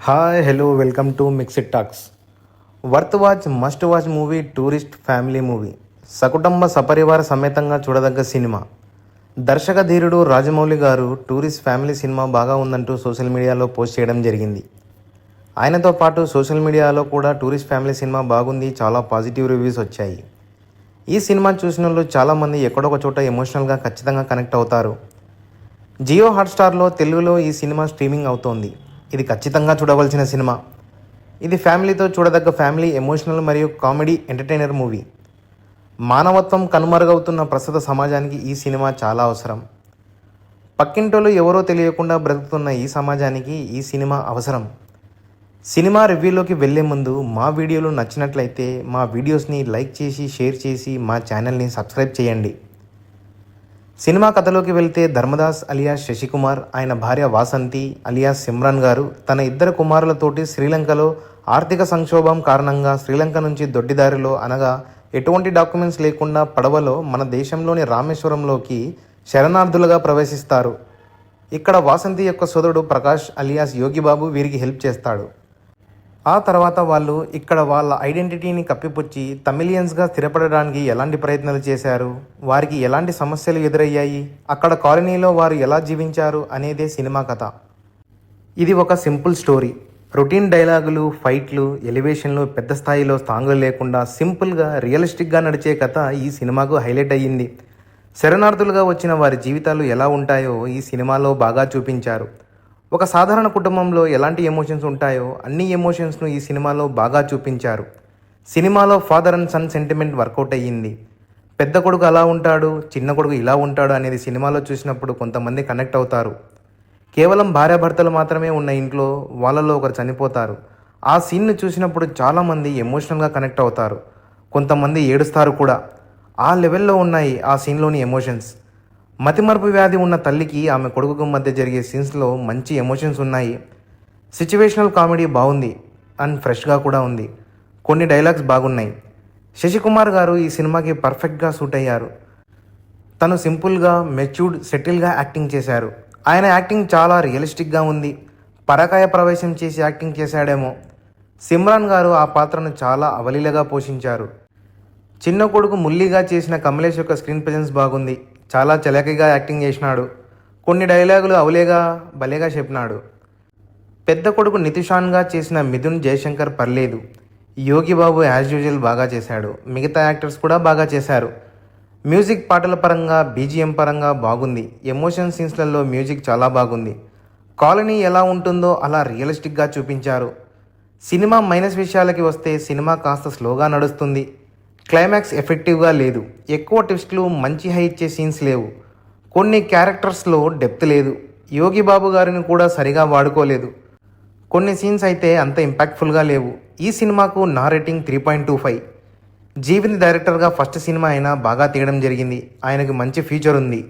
Hi hello welcome to Mixed Talks. Worth watch must watch movie Tourist Family movie. సకుటుంబ సపరివార సమేతంగా చూడదగ్గ cinema. దర్శక ధీరుడు రాజమౌళి గారు టూరిస్ట్ ఫ్యామిలీ సినిమా బాగా ఉందంటూ సోషల్ మీడియాలో పోస్ట్ చేయడం జరిగింది. ఆయనతో పాటు సోషల్ మీడియాలో కూడా టూరిస్ట్ ఫ్యామిలీ సినిమా బాగుంది, చాలా పాజిటివ్ రివ్యూస్ వచ్చాయి. ఈ సినిమా చూసిన వాళ్ళు చాలామంది ఎక్కడొక చోట ఎమోషనల్గా ఖచ్చితంగా కనెక్ట్ అవుతారు. జియో హాట్స్టార్లో తెలుగులో ఈ సినిమా స్ట్రీమింగ్ అవుతోంది. ఇది ఖచ్చితంగా చూడవలసిన సినిమా. ఇది ఫ్యామిలీతో చూడదగ్గ ఫ్యామిలీ ఎమోషనల్ మరియు కామెడీ ఎంటర్టైనర్ మూవీ. మానవత్వం కనుమరుగవుతున్న ప్రస్తుత సమాజానికి ఈ సినిమా చాలా అవసరం. పక్కింటోళ్ళు ఎవరో తెలియకుండా బ్రతుకుతున్న ఈ సమాజానికి ఈ సినిమా అవసరం. సినిమా రివ్యూలోకి వెళ్ళే ముందు మా వీడియోలు నచ్చినట్లయితే మా వీడియోస్ని లైక్ చేసి షేర్ చేసి మా ఛానల్ని సబ్స్క్రైబ్ చేయండి. సినిమా కథలోకి వెళ్తే ధర్మదాస్ అలియాస్ శశికుమార్, ఆయన భార్య వాసంతి అలియాస్ సిమ్రాన్ గారు తన ఇద్దరు కుమారులతోటి శ్రీలంకలో ఆర్థిక సంక్షోభం కారణంగా శ్రీలంక నుంచి దొడ్డిదారిలో అనగా ఎటువంటి డాక్యుమెంట్స్ లేకుండా పడవలో మన దేశంలోని రామేశ్వరంలోకి శరణార్థులుగా ప్రవేశిస్తారు. ఇక్కడ వాసంతి యొక్క సోదరుడు ప్రకాష్ అలియాస్ యోగిబాబు వీరికి హెల్ప్ చేస్తాడు. ఆ తర్వాత వాళ్ళు ఇక్కడ వాళ్ళ ఐడెంటిటీని కప్పిపుచ్చి తమిళియన్స్గా స్థిరపడడానికి ఎలాంటి ప్రయత్నాలు చేశారు, వారికి ఎలాంటి సమస్యలు ఎదురయ్యాయి, అక్కడ కాలనీలో వారు ఎలా జీవించారు అనేదే సినిమా కథ. ఇది ఒక సింపుల్ స్టోరీ. రొటీన్ డైలాగులు, ఫైట్లు, ఎలివేషన్లు, పెద్ద స్థాయిలో సాంగ్లు లేకుండా సింపుల్గా రియలిస్టిక్గా నడిచే కథ ఈ సినిమాకు హైలైట్ అయ్యింది. శరణార్థులుగా వచ్చిన వారి జీవితాలు ఎలా ఉంటాయో ఈ సినిమాలో బాగా చూపించారు. ఒక సాధారణ కుటుంబంలో ఎలాంటి ఎమోషన్స్ ఉంటాయో అన్ని ఎమోషన్స్ను ఈ సినిమాలో బాగా చూపించారు. సినిమాలో father and son sentiment work out అయ్యింది. పెద్ద కొడుకు అలా ఉంటాడు, చిన్న కొడుకు ఇలా ఉంటాడు అనేది సినిమాలో చూసినప్పుడు కొంతమంది కనెక్ట్ అవుతారు. కేవలం భార్యాభర్తలు మాత్రమే ఉన్న ఇంట్లో వాళ్ళలో ఒకరు చనిపోతారు. ఆ సీన్ను చూసినప్పుడు చాలామంది ఎమోషనల్గా కనెక్ట్ అవుతారు, కొంతమంది ఏడుస్తారు కూడా. ఆ లెవెల్లో ఉన్నాయి ఆ సీన్లోని ఎమోషన్స్. మతిమరుపు వ్యాధి ఉన్న తల్లికి ఆమె కొడుకు మధ్య జరిగే సీన్స్లో మంచి ఎమోషన్స్ ఉన్నాయి. సిచ్యువేషనల్ కామెడీ బాగుంది అండ్ ఫ్రెష్గా కూడా ఉంది. కొన్ని డైలాగ్స్ బాగున్నాయి. శశికుమార్ గారు ఈ సినిమాకి పర్ఫెక్ట్గా సూట్ అయ్యారు. తను సింపుల్గా, మెచ్యూర్డ్, సెటిల్గా యాక్టింగ్ చేశారు. ఆయన యాక్టింగ్ చాలా రియలిస్టిక్గా ఉంది. పరకాయ ప్రవేశం చేసి యాక్టింగ్ చేశాడేమో. సిమ్రాన్ గారు ఆ పాత్రను చాలా అవలీలగా పోషించారు. చిన్న కొడుకు ముల్లిగా చేసిన కమలేష్ యొక్క స్క్రీన్ ప్రెజెన్స్ బాగుంది. చాలా చలాకీగా యాక్టింగ్ చేసినాడు. కొన్ని డైలాగులు అవలేగా భలేగా చెప్పినాడు. పెద్ద కొడుకు నితిషాన్గా చేసిన మిథున్ జయశంకర్ పర్లేదు. యోగిబాబు యాజ్ యూజువల్ బాగా చేశాడు. మిగతా యాక్టర్స్ కూడా బాగా చేశారు. మ్యూజిక్ పాటల పరంగా, బీజిఎం పరంగా బాగుంది. ఎమోషన్ సీన్స్లలో మ్యూజిక్ చాలా బాగుంది. కాలనీ ఎలా ఉంటుందో అలా రియలిస్టిక్గా చూపించారు. సినిమా మైనస్ విషయాలకి వస్తే సినిమా కాస్త స్లోగా నడుస్తుంది. క్లైమాక్స్ ఎఫెక్టివ్గా లేదు. ఎక్కువ ట్విస్ట్లు, మంచి హై ఇచ్చే సీన్స్ లేవు. కొన్ని క్యారెక్టర్స్లో డెప్త్ లేదు. యోగిబాబు గారిని కూడా సరిగా వాడుకోలేదు. కొన్ని సీన్స్ అయితే అంత ఇంపాక్ట్ఫుల్గా లేవు. ఈ సినిమాకు నా రేటింగ్ 3.25. జీవిని డైరెక్టర్గా ఫస్ట్ సినిమా అయినా బాగా తీయడం జరిగింది. ఆయనకు మంచి ఫ్యూచర్ ఉంది.